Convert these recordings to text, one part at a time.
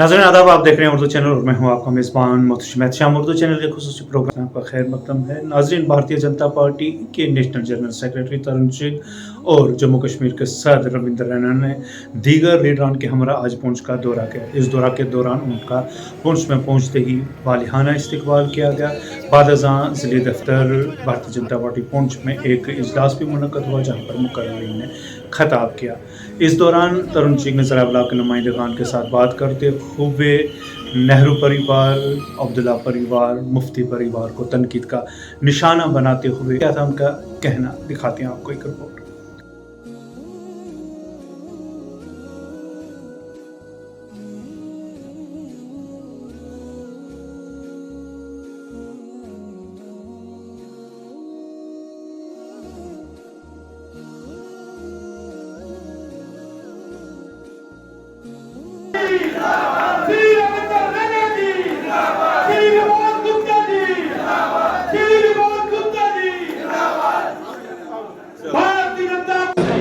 नाज़रीन आदाब, आप देख रहे हैं उर्दू चैनल और मैं हूं आपका मेज़बान मोहतशिम शाम। उर्दू चैनल के खुसूसी प्रोग्राम में आपका खैर मकदम है। नाज़रीन, भारतीय जनता पार्टी के नेशनल जनरल सेक्रेटरी तरुण चुग और जम्मू कश्मीर के सदर रविंद्र रैना ने दीगर लीडरान के हमरा आज पुंछ का दौरा किया। इस दौरा के दौरान उनका पुंछ में पहुँचते ही वालिहाना इस्तकबाल किया गया। बाद अज़ां ज़िले दफ्तर भारतीय जनता पार्टी पुंछ में एक इजलास भी मुनक़्क़द हुआ, जहाँ पर मुकर्ररीन ने खिताब किया। इस दौरान तरुण चुग ने ज़रा ब्लॉक के नुमाइंदगान के साथ बात करते हुए नेहरू परिवार, अब्दुल्ला परिवार, मुफ्ती परिवार को तनकीद का निशाना बनाते हुए क्या था उनका कहना, दिखाते हैं आपको एक रिपोर्ट।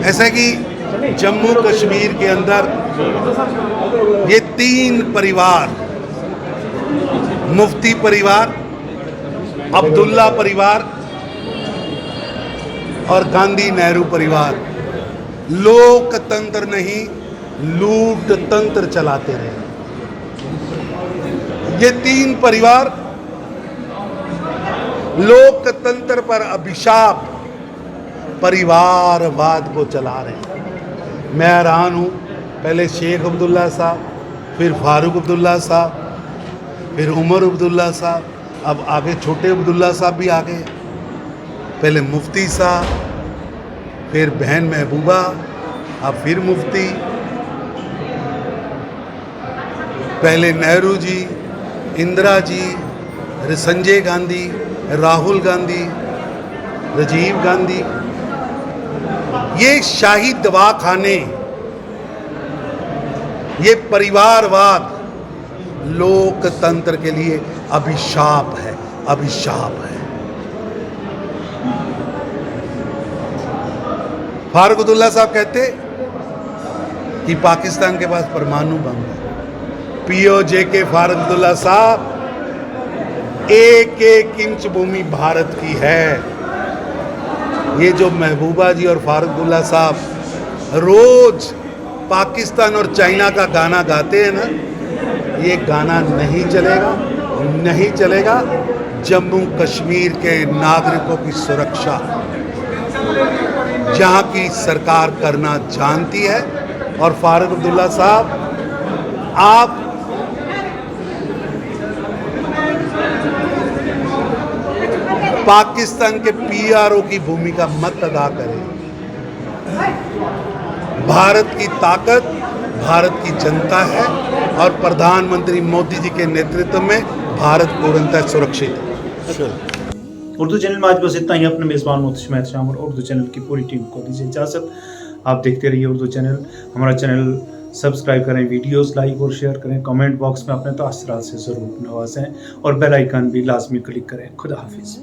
ऐसा कि जम्मू कश्मीर के अंदर ये तीन परिवार, मुफ्ती परिवार, अब्दुल्ला परिवार और गांधी नेहरू परिवार, लोकतंत्र नहीं लूट तंत्र चलाते रहे। ये तीन परिवार लोकतंत्र पर अभिशाप परिवारवाद को चला रहे हैं। मैं हैरान हूँ, पहले शेख अब्दुल्ला साहब, फिर फारूक अब्दुल्ला साहब, फिर उमर अब्दुल्ला साहब, अब आगे छोटे अब्दुल्ला साहब भी आ गए। पहले मुफ्ती साहब, फिर बहन महबूबा, अब फिर मुफ्ती, पहले नेहरू जी, इंदिरा जी, संजय गांधी, राहुल गांधी, राजीव गांधी। ये शाही दवाखाने, ये परिवारवाद लोकतंत्र के लिए अभिशाप है, अभिशाप है। फारूक अब्दुल्ला साहब कहते कि पाकिस्तान के पास परमाणु बम है। पीओजे के फारूक अब्दुल्ला साहब, एक एक इंच भूमि भारत की है। ये जो महबूबा जी और फारूक अब्दुल्ला साहब रोज पाकिस्तान और चाइना का गाना गाते हैं ना, ये गाना नहीं चलेगा, नहीं चलेगा। जम्मू कश्मीर के नागरिकों की सुरक्षा जहाँ की सरकार करना जानती है। और फारूक अब्दुल्ला साहब, आप पाकिस्तान के पीआरओ की भूमिका मत अदा करें। भारत की ताकत भारत की जनता है और प्रधानमंत्री मोदी जी के नेतृत्व में भारत पूर्णतः सुरक्षित है। उर्दू चैनल में आज बस इतना ही। अपने मेज़बान मोहतशिम शाम और उर्दू चैनल की पूरी टीम को दीजिए इजाज़त। आप देखते रहिए उर्दू चैनल। हमारा चैनल सब्सक्राइब करें, वीडियोस लाइक और शेयर करें, कमेंट बॉक्स में अपने तासरात से ज़रूर नवाजें और बेल आइकन भी लाजमी क्लिक करें। खुदा हाफिज़।